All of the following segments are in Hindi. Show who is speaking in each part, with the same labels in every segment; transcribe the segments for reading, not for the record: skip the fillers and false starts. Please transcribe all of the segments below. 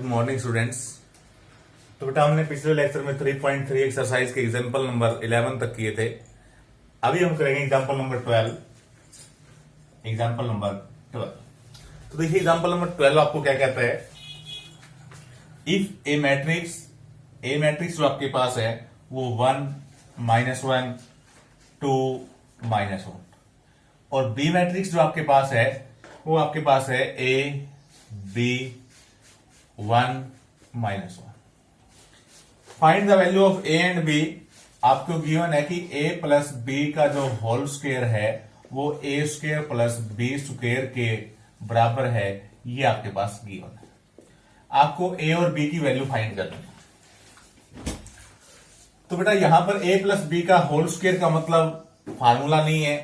Speaker 1: Good morning students. तो बेटा हमने पिछले लेक्चर में 3.3 एक्सरसाइज के एग्जाम्पल नंबर 11 तक किए थे। अभी हम करेंगे एग्जाम्पल नंबर 12। तो देखिए एग्जाम्पल नंबर 12 आपको क्या कहता है। इफ ए मैट्रिक्स जो आपके पास है वो 1 -1 2 -1 और बी मैट्रिक्स जो आपके पास है वो आपके पास है A B 1 -1। Find the value of A and B. आपको गिवन है कि a प्लस बी का जो होल स्क्वायर है वो a square plus B square के बराबर है। ये आपके पास गिवन है। आपको a और b की वैल्यू फाइंड करनी है। तो बेटा यहां पर a प्लस बी का होल स्क्वायर का मतलब फार्मूला नहीं है।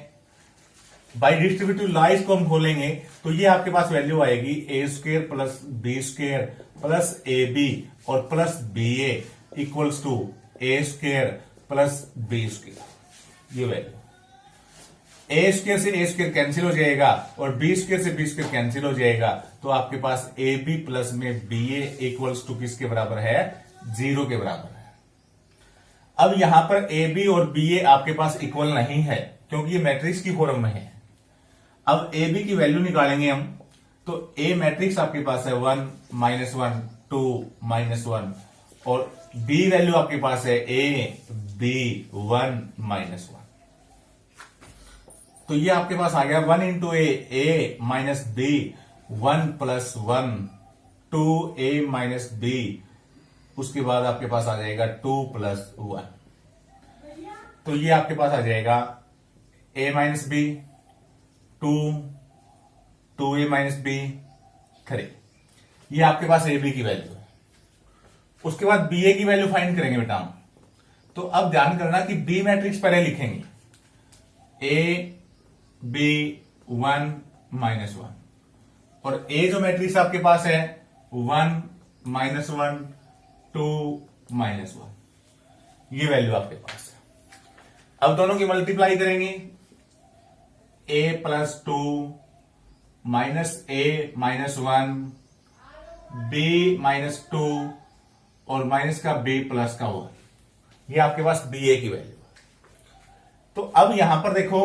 Speaker 1: बाई डिस्ट्रीब्यूटिव लॉ इसको हम खोलेंगे तो ये आपके पास वैल्यू आएगी A square plus B square plus A B और plus B A equals to A square plus B square. ये वैल्यू ए स्क्वायर से ए स्क्वायर कैंसिल हो जाएगा और बी स्क्वायर से बी स्क्वायर कैंसिल हो जाएगा। तो आपके पास ए बी प्लस में बी ए इक्वल्स टू किसके बराबर है? 0 के बराबर है। अब यहां पर ए बी और बी ए आपके पास इक्वल नहीं है क्योंकि ये मैट्रिक्स की फॉर्म में है। अब ए बी की वैल्यू निकालेंगे हम तो ए मैट्रिक्स आपके पास है 1 -1 2 -1 और बी वैल्यू आपके पास है ए बी 1 -1। तो ये आपके पास आ गया 1 into A minus B 1 + 1 2 a minus B. उसके बाद आपके पास आ जाएगा 2 + 1। तो ये आपके पास आ जाएगा a minus B 2 a minus B 3। ये आपके पास ए बी की वैल्यू है। उसके बाद बी ए की वैल्यू फाइंड करेंगे बेटा हम। तो अब ध्यान करना कि बी मैट्रिक्स पहले लिखेंगे ए बी 1 -1 और ए जो मैट्रिक्स आपके पास है 1 -1 2 -1। ये वैल्यू आपके पास है। अब दोनों की मल्टीप्लाई करेंगे a + 2 -a -1 b -2 और माइनस का b प्लस का 1। ये आपके पास बी ए की वैल्यू है। तो अब यहां पर देखो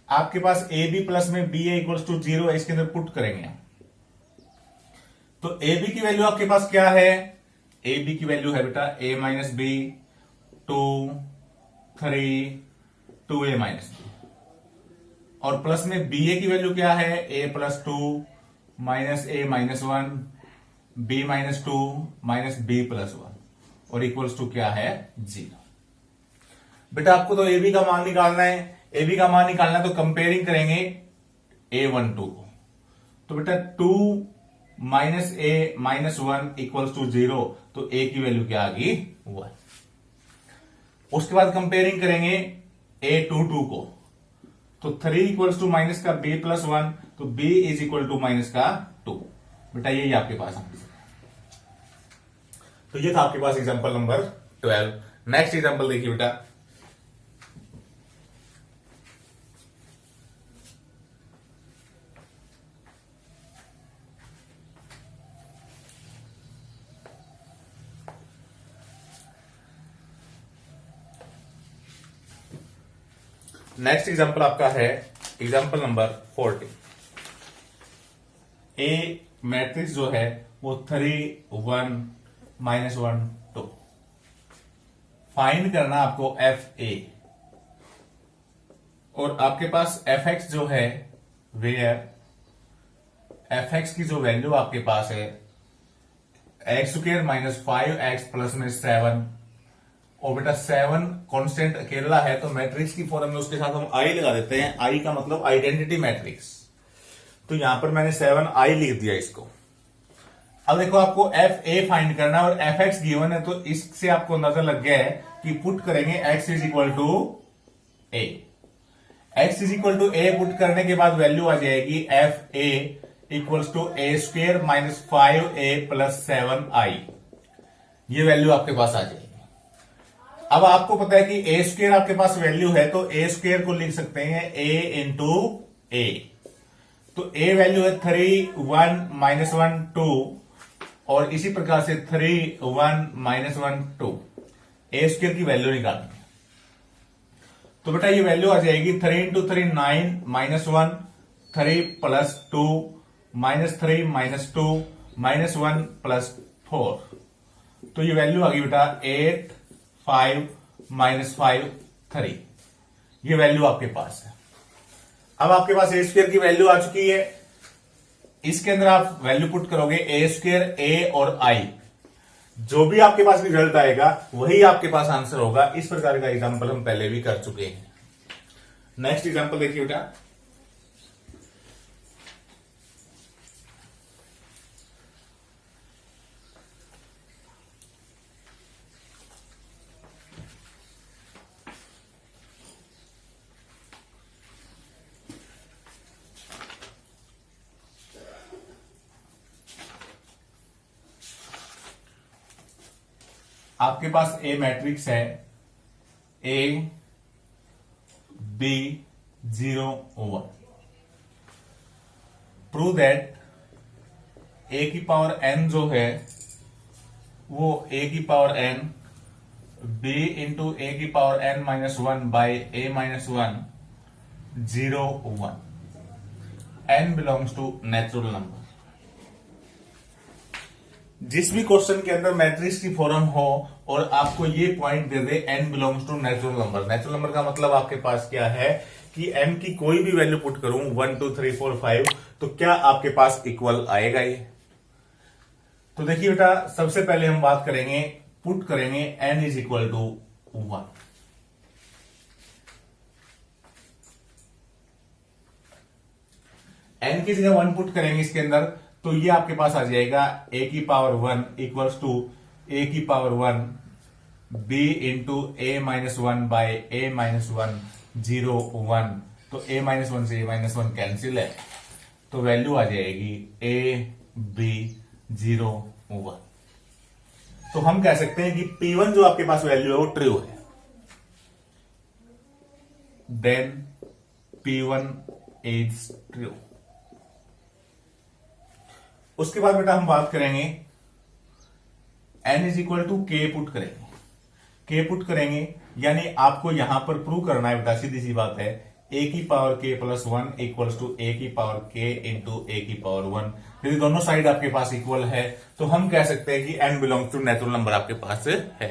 Speaker 1: आपके पास ए बी प्लस में बी ए इक्वल्स टू 0 है। इसके अंदर पुट करेंगे हम। तो ए बी की वैल्यू आपके पास क्या है? ए बी की वैल्यू है बेटा a minus B 2 3 2a minus B और प्लस में बी ए की वैल्यू क्या है? a + 2 -a -1 b -2 b + 1 और इक्वल्स टू क्या है? 0। बेटा आपको तो ए बी का मान निकालना है। ए बी का मान निकालना है तो कंपेयरिंग करेंगे a12 को। तो बेटा 2 -a -1 इक्वल्स टू 0। तो a की वैल्यू क्या आ गई? 1। उसके बाद कंपेयरिंग करेंगे a22 को। तो 3 इक्वल्स टू माइनस का b + 1 तो b is equal to minus का 2। बेटा ये आपके पास आंसर है। तो ये था आपके पास एग्जांपल नंबर 12। नेक्स्ट एग्जांपल देखिए बेटा। नेक्स्ट एग्जांपल आपका है एग्जांपल नंबर 40। ए मैट्रिक्स जो है वो 3 1 -1 2। फाइंड करना आपको एफ ए और आपके पास एफ एक्स जो है वेयर एफ एक्स की जो वैल्यू आपके पास है x² - 5x प्लस में 7 और बेटा 7 कांस्टेंट अकेला है तो मैट्रिक्स की फॉर्म में उसके साथ हम आई लगा देते हैं। आई का मतलब आइडेंटिटी मैट्रिक्स। तो यहां पर मैंने 7i लिख दिया इसको। अब देखो आपको एफ ए फाइंड करना है और एफ एक्स गिवन है तो इससे आपको अंदाजा लग गया है कि पुट करेंगे x is equal to A. x is equal to A put करने के बाद वैल्यू आ जाएगी F A equals to a² - 5a + 7i। ये वैल्यू आपके पास आ जाएगी। अब आपको पता है कि a² आपके पास वैल्यू है तो a² को लिख सकते हैं a इंटू ए। तो a वैल्यू है 3 1 -1 2 और इसी प्रकार से 3 1 -1 2 ए स्क्वायर की वैल्यू निकालनी है। तो बेटा ये वैल्यू आ जाएगी 3 इंटू 3 9 -1 3 प्लस 2 -3 -2 -1 प्लस 4। तो ये वैल्यू आ गई बेटा 8 5 -5 3। ये वैल्यू आपके पास है। अब आपके पास ए स्क्वायर की वैल्यू आ चुकी है। इसके अंदर आप वैल्यू पुट करोगे ए स्क्वायर, ए और आई। जो भी आपके पास रिजल्ट आएगा वही आपके पास आंसर होगा। इस प्रकार का एग्जांपल हम पहले भी कर चुके हैं। नेक्स्ट एग्जांपल देखिए बेटा। आपके पास ए मैट्रिक्स है A B 0 1। Prove that A की पावर एन जो है वो ए की पावर एन बी इंटू ए की power N -1 by A -1 0 1 N belongs to natural number. जिस भी क्वेश्चन के अंदर मैट्रिक्स की फॉर्म हो और आपको ये पॉइंट दे दे n belongs to natural number. Natural number का मतलब आपके पास क्या है कि n की कोई भी वैल्यू पुट करूं 1 2 3 4 5 तो क्या आपके पास इक्वल आएगा ये। तो देखिए बेटा, सबसे पहले हम बात करेंगे, पुट करेंगे n is equal to 1। n की जगह 1 पुट करेंगे इसके अंदर, तो ये आपके पास आ जाएगा a की पावर 1 इक्वल्स टू a की power 1 b into a -1 by a -1 0 1। तो a -1 से a -1 कैंसिल है, तो वैल्यू आ जाएगी a b 0 1। तो हम कह सकते हैं कि p1 जो आपके पास वैल्यू है वो ट्रू है। Then p1 is true. उसके बाद बेटा हम बात करेंगे n is equal to k put करेंगे। के पुट करेंगे यानी आपको यहां पर प्रूव करना है बेटा, सीधी सी बात है, a की power k plus 1 equals to a की पावर k इंटू a की पावर 1। यदि दोनों साइड आपके पास इक्वल है तो हम कह सकते हैं कि n belongs to natural number आपके पास है।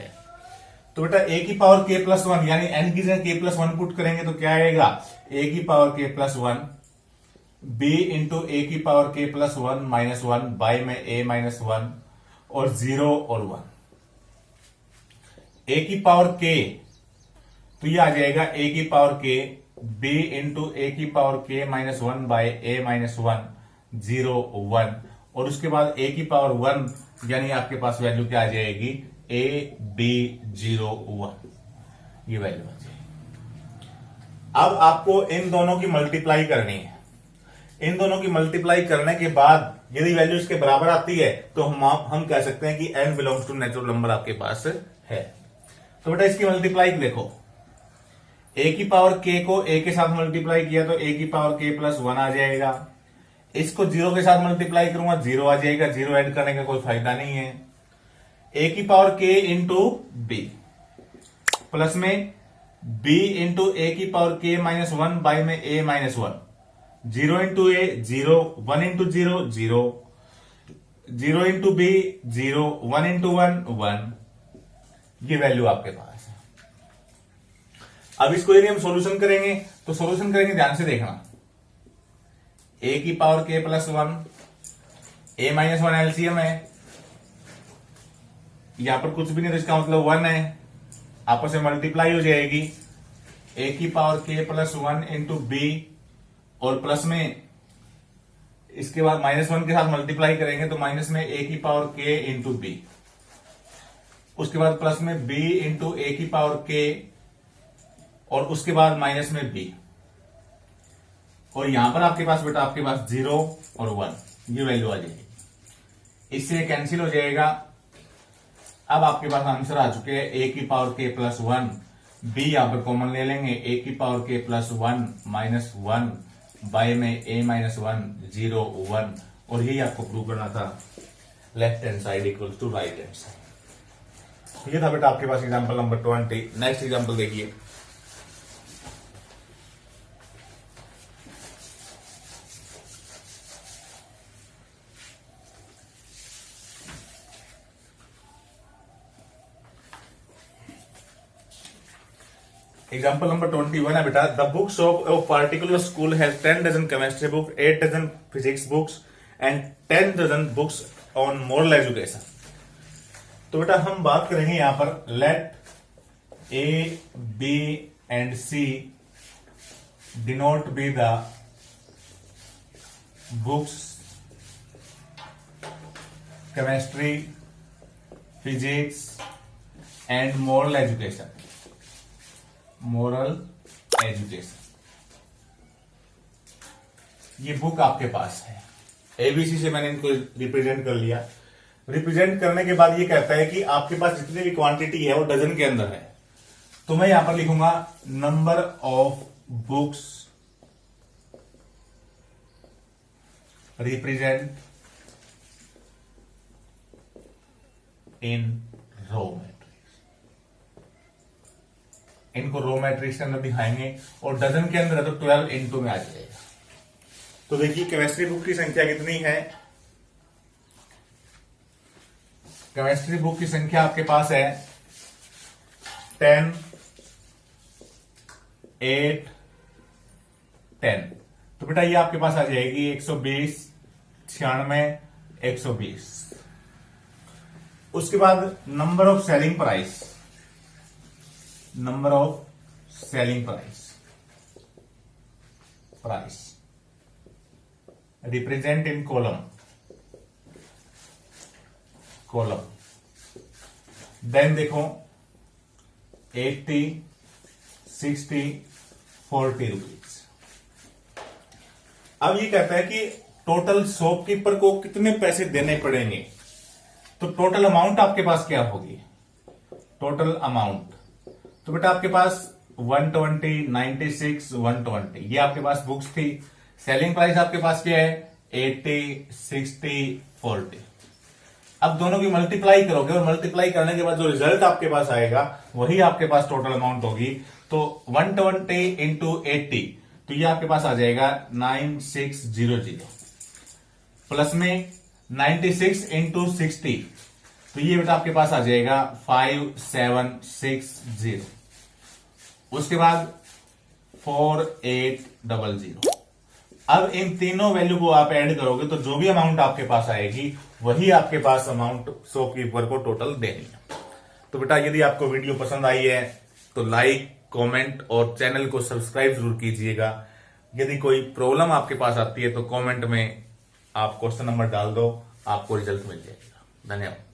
Speaker 1: तो बेटा a की पावर k प्लस 1 यानी n की जगह k प्लस 1 पुट करेंगे तो क्या आएगा, a की power k plus 1 b into ए की पावर k प्लस 1 -1 बाय में a -1 और 0 और 1। a की पावर k तो ये आ जाएगा a की पावर k b इंटू ए की पावर k -1 बाय a -1 0 1 और उसके बाद a की पावर 1 यानी आपके पास वैल्यू क्या आ जाएगी a b 0 1। ये वैल्यू आ जाएगी। अब आपको इन दोनों की मल्टीप्लाई करनी है। इन दोनों की मल्टीप्लाई करने के बाद यदि वैल्यू इसके बराबर आती है तो हम कह सकते हैं कि n belongs to natural number आपके पास है। तो बेटा इसकी मल्टीप्लाई देखो, a की पावर k को a के साथ मल्टीप्लाई किया तो a की पावर k प्लस 1 आ जाएगा। इसको 0 के साथ मल्टीप्लाई करूंगा 0 आ जाएगा, 0 ऐड करने का कोई फायदा नहीं है। a की power k into b plus में b इंटू ए की पावर k -1 बाय में a -1 0 into a 0 1 into 0 0 0 into b 0 1 into 1 1। ये वैल्यू आपके पास है। अब इसको यदि हम सॉल्यूशन करेंगे तो सॉल्यूशन करेंगे, ध्यान से देखना, a की power k plus 1 a -1 LCM है, यहां पर कुछ भी नहीं तो इसका मतलब 1 है, आपस में मल्टीप्लाई हो जाएगी a की power k plus 1 into b और प्लस में इसके बाद -1 के साथ मल्टीप्लाई करेंगे तो माइनस में a की पावर k इंटू बी, उसके बाद प्लस में b इंटू ए की पावर k और उसके बाद माइनस में b और यहां पर आपके पास बेटा आपके पास 0 और 1 ये वैल्यू आ जाएगी, इससे कैंसिल हो जाएगा। अब आपके पास आंसर आ चुके हैं a की पावर k प्लस 1, b यहां पर कॉमन ले लेंगे, a की पावर k प्लस 1 -1 बाय में a -1 0 1 और यही आपको प्रूव करना था। Left hand side equals to right hand side. ये था बेटा आपके पास एग्जांपल नंबर 20। नेक्स्ट एग्जांपल देखिए। एग्जाम्पल नंबर 21 है बेटा, the books of a particular school has 10 dozen chemistry book, 8 dozen physics books and 10 dozen books on moral education. तो बेटा हम बात करेंगे यहां पर let A B and C denote be the books chemistry physics and moral education. Moral education, ये बुक आपके पास है। एबीसी से मैंने इनको रिप्रेजेंट कर लिया। रिप्रेजेंट करने के बाद ये कहता है कि आपके पास जितनी भी क्वांटिटी है वो डजन के अंदर है। तो मैं यहां पर लिखूंगा number of books represent in row matrix. इनको रो मैट्रिक्स के अंदर दिखाएंगे और डजन के अंदर है तो 12 इंटू में आ जाएगा। तो देखिए केमिस्ट्री बुक की संख्या कितनी है। केमिस्ट्री बुक की संख्या आपके पास है 10, 8, 10। तो बेटा ये आपके पास आ जाएगी 120, 96, 120। उसके बाद number of selling price, number of selling price represent in column. Then देखो 80, 60, 40 रुपीज। अब ये कहता है कि टोटल शॉपकीपर को कितने पैसे देने पड़ेंगे। तो टोटल अमाउंट आपके पास क्या होगी, टोटल अमाउंट। तो बेटा आपके पास 120, 96, 120 ये आपके पास बुक्स थी। सेलिंग प्राइस आपके पास क्या है 80, 60, 40। अब दोनों की मल्टीप्लाई करोगे और मल्टीप्लाई करने के बाद जो रिजल्ट आपके पास आएगा वही आपके पास टोटल अमाउंट होगी। तो 120 इंटू 80 तो ये आपके पास आ जाएगा 9600 प्लस में 96 इंटू 60 तो ये बेटा आपके पास आ जाएगा 5760। उसके बाद 4800। अब इन तीनों वैल्यू को आप ऐड करोगे तो जो भी अमाउंट आपके पास आएगी वही आपके पास अमाउंट शॉपकीपर को टोटल देनी है। तो बेटा यदि आपको वीडियो पसंद आई है तो लाइक, कमेंट और चैनल को सब्सक्राइब जरूर कीजिएगा। यदि कोई प्रॉब्लम आपके पास आती है तो कमेंट में आप क्वेश्चन नंबर डाल दो, आपको रिजल्ट मिल जाएगा। धन्यवाद।